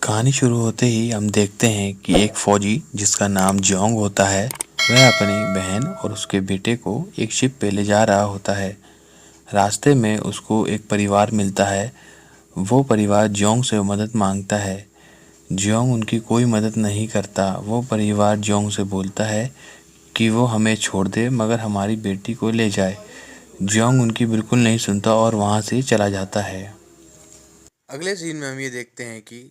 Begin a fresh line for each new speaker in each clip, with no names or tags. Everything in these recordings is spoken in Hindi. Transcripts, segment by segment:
कहानी शुरू होते ही हम देखते हैं कि एक फौजी जिसका नाम जोंग होता है वह अपनी बहन और उसके बेटे को एक शिप पे ले जा रहा होता है। रास्ते में उसको एक परिवार मिलता है। वो परिवार जोंग से मदद मांगता है। जोंग उनकी कोई मदद नहीं करता। वो परिवार जोंग से बोलता है कि वो हमें छोड़ दे मगर हमारी बेटी को ले जाए। जोंग उनकी बिल्कुल नहीं सुनता और वहाँ से चला जाता है। अगले सीन में हम ये देखते हैं कि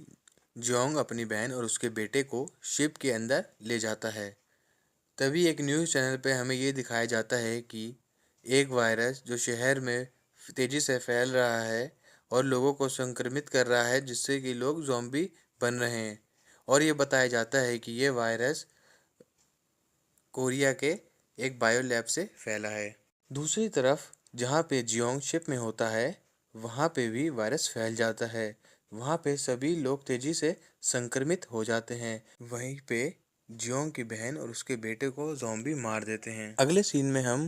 जोंग अपनी बहन और उसके बेटे को शिप के अंदर ले जाता है। तभी एक न्यूज़ चैनल पे हमें ये दिखाया जाता है कि एक वायरस जो शहर में तेज़ी से फैल रहा है और लोगों को संक्रमित कर रहा है, जिससे कि लोग ज़ॉम्बी बन रहे हैं। और ये बताया जाता है कि ये वायरस कोरिया के एक बायो लैब से फैला है। दूसरी तरफ जहाँ पे जियोंग शिप में होता है वहाँ पे भी वायरस फैल जाता है। वहाँ पे सभी लोग तेजी से संक्रमित हो जाते हैं। वहीं पे जियोंग की बहन और उसके बेटे को ज़ॉम्बी मार देते हैं। अगले सीन में हम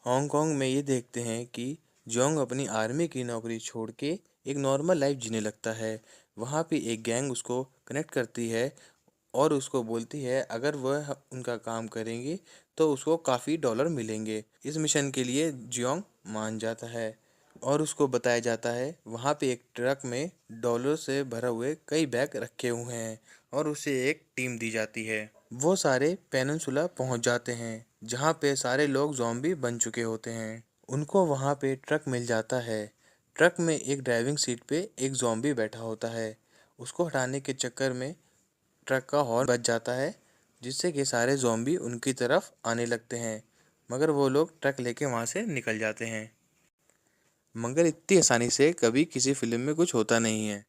हांगकांग में ये देखते हैं कि जियोंग अपनी आर्मी की नौकरी छोड़ के एक नॉर्मल लाइफ जीने लगता है। वहाँ पे एक गैंग उसको कनेक्ट करती है और उसको बोलती है अगर वह उनका काम करेंगे तो उसको काफ़ी डॉलर मिलेंगे। इस मिशन के लिए जियोंग मान जाता है और उसको बताया जाता है वहाँ पे एक ट्रक में डॉलर से भरे हुए कई बैग रखे हुए हैं और उसे एक टीम दी जाती है। वो सारे पेनिनसुला पहुँच जाते हैं जहाँ पे सारे लोग ज़ॉम्बी बन चुके होते हैं। उनको वहाँ पे ट्रक मिल जाता है। ट्रक में एक ड्राइविंग सीट पे एक ज़ॉम्बी बैठा होता है। उसको हटाने के चक्कर में ट्रक का हॉर्न बज जाता है, जिससे कि सारे ज़ॉम्बी उनकी तरफ आने लगते हैं, मगर वो लोग ट्रक लेके वहाँ से निकल जाते हैं। मगर इतनी आसानी से कभी किसी फिल्म में कुछ होता नहीं है।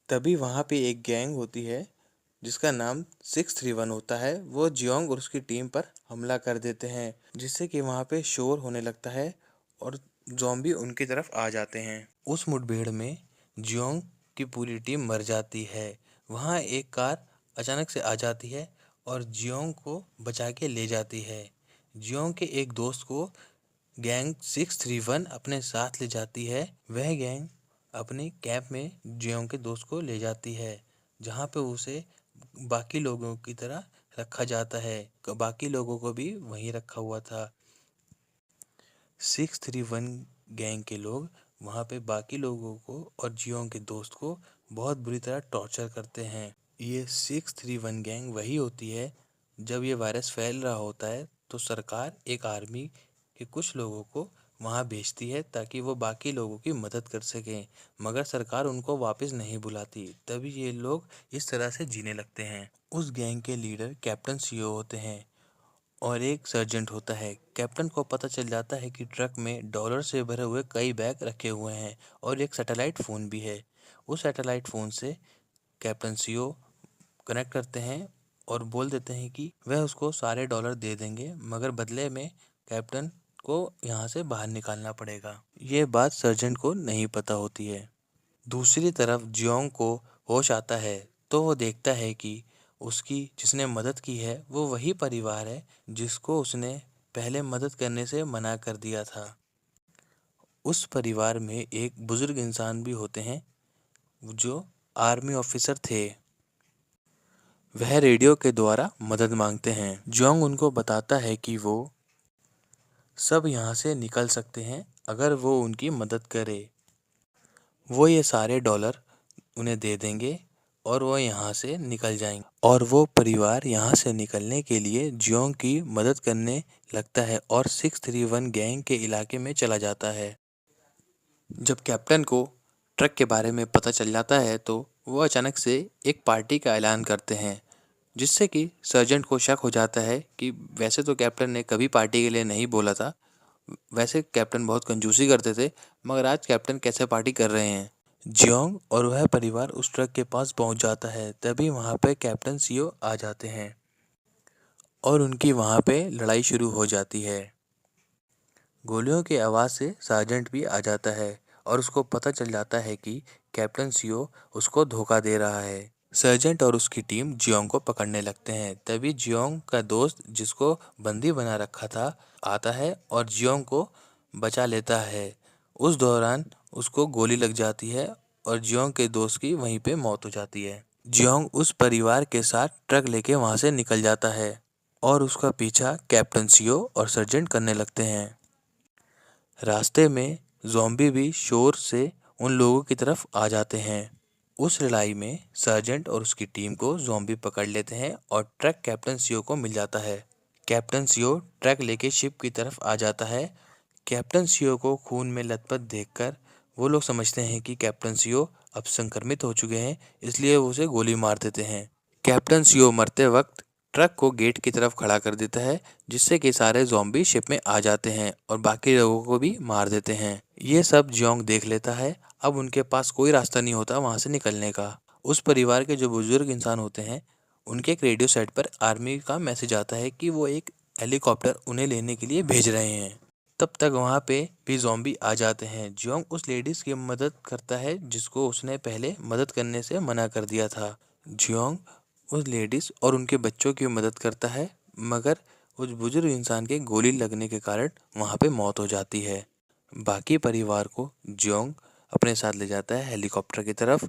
तभी वहाँ पे एक गैंग होती है जिसका नाम 631 होता है। वो जियोंग और उसकी टीम पर हमला कर देते हैं, जिससे कि वहाँ पे शोर होने लगता है और ज़ॉम्बी उनकी तरफ आ जाते हैं। उस मुठभेड़ में जियोंग की पूरी टीम मर जाती है। वहाँ एक कार अचानक से आ जाती है और जियोंग को बचा के ले जाती है। जियोंग के एक दोस्त को गैंग 631 अपने साथ ले जाती है। वह गैंग अपने कैंप में जियोंग के दोस्त को ले जाती है, जहाँ पे उसे बाकी लोगों की तरह रखा जाता है। बाकी लोगों को भी वहीं रखा हुआ था। 631 गैंग के लोग वहाँ पे बाकी लोगों को और जियोंग के दोस्त को बहुत बुरी तरह टॉर्चर करते हैं। ये 631 गैंग वही होती है जब ये वायरस फैल रहा होता है तो सरकार एक आर्मी के कुछ लोगों को वहाँ भेजती है ताकि वो बाकी लोगों की मदद कर सकें, मगर सरकार उनको वापस नहीं बुलाती। तभी ये लोग इस तरह से जीने लगते हैं। उस गैंग के लीडर कैप्टन सीओ होते हैं और एक सर्जेंट होता है। कैप्टन को पता चल जाता है कि ट्रक में डॉलर से भरे हुए कई बैग रखे हुए हैं और एक सैटेलाइट फ़ोन भी है। उस सैटेलाइट फ़ोन से कैप्टन सीओ कनेक्ट करते हैं और बोल देते हैं कि वह उसको सारे डॉलर दे देंगे, मगर बदले में कैप्टन को यहाँ से बाहर निकालना पड़ेगा। ये बात सर्जेंट को नहीं पता होती है। दूसरी तरफ जियोंग को होश आता है तो वो देखता है कि उसकी जिसने मदद की है वो वही परिवार है जिसको उसने पहले मदद करने से मना कर दिया था। उस परिवार में एक बुजुर्ग इंसान भी होते हैं जो आर्मी ऑफिसर थे। वह रेडियो के द्वारा मदद मांगते हैं। जियोंग उनको बताता है कि वो सब यहाँ से निकल सकते हैं अगर वो उनकी मदद करे। वो ये सारे डॉलर उन्हें दे देंगे और वो यहाँ से निकल जाएंगे और वो परिवार यहाँ से निकलने के लिए जियोंग की मदद करने लगता है और 631 गैंग के इलाके में चला जाता है। जब कैप्टन को ट्रक के बारे में पता चल जाता है तो वो अचानक से एक पार्टी का ऐलान करते हैं, जिससे कि सर्जेंट को शक हो जाता है कि वैसे तो कैप्टन ने कभी पार्टी के लिए नहीं बोला था। वैसे कैप्टन बहुत कंजूसी करते थे, मगर आज कैप्टन कैसे पार्टी कर रहे हैं। जियोंग और वह परिवार उस ट्रक के पास पहुंच जाता है। तभी वहां पे कैप्टन सीओ आ जाते हैं और उनकी वहां पे लड़ाई शुरू हो जाती है। गोलियों की आवाज़ से सार्जेंट भी आ जाता है और उसको पता चल जाता है कि कैप्टन सीओ उसको धोखा दे रहा है। सर्जेंट और उसकी टीम जियोंग को पकड़ने लगते हैं। तभी जियोंग का दोस्त जिसको बंदी बना रखा था आता है और जियोंग को बचा लेता है। उस दौरान उसको गोली लग जाती है और जियोंग के दोस्त की वहीं पे मौत हो जाती है। जियोंग उस परिवार के साथ ट्रक लेके वहां से निकल जाता है और उसका पीछा कैप्टन सियो और सर्जेंट करने लगते हैं। रास्ते में ज़ॉम्बी भी शोर से उन लोगों की तरफ आ जाते हैं। उस लड़ाई में सर्जेंट और उसकी टीम को ज़ॉम्बी पकड़ लेते हैं और ट्रक कैप्टन सियो को मिल जाता है। कैप्टन सियो ट्रक लेके शिप की तरफ आ जाता है। कैप्टन सियो को खून में लथपथ देखकर वो लोग समझते हैं कि कैप्टन सियो अब संक्रमित हो चुके हैं, इसलिए वो उसे गोली मार देते हैं। कैप्टन सियो मरते वक्त ट्रक को गेट की तरफ खड़ा कर देता है, जिससे कि सारे ज़ॉम्बी शिप में आ जाते हैं और बाकी लोगों को भी मार देते हैं। ये सब जियोंग देख लेता है। अब उनके पास कोई रास्ता नहीं होता वहां से निकलने का। उस परिवार के जो बुजुर्ग इंसान होते हैं, उनके एक रेडियो सेट पर आर्मी का मैसेज आता है कि वो एक हेलीकॉप्टर उन्हें लेने के लिए भेज रहे हैं। तब तक वहां पे भी ज़ॉम्बी आ जाते हैं। जियोंग उस लेडीज की मदद करता है जिसको उसने पहले मदद करने से मना कर दिया था। जियोंग उस लेडीज और उनके बच्चों की मदद करता है, मगर उस बुजुर्ग इंसान के गोली लगने के कारण वहां पे मौत हो जाती है। बाकी परिवार को जियोंग अपने साथ ले जाता है हेलीकॉप्टर की तरफ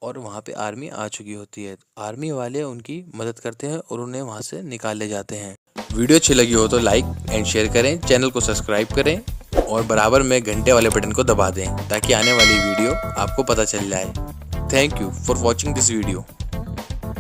और वहां पे आर्मी आ चुकी होती है। आर्मी वाले उनकी मदद करते हैं और उन्हें वहां से निकाल ले जाते हैं। वीडियो अच्छी लगी हो तो लाइक एंड शेयर करें, चैनल को सब्सक्राइब करें और बराबर में घंटे वाले बटन को दबा दें ताकि आने वाली वीडियो आपको पता चल जाए। Thank you for watching this video.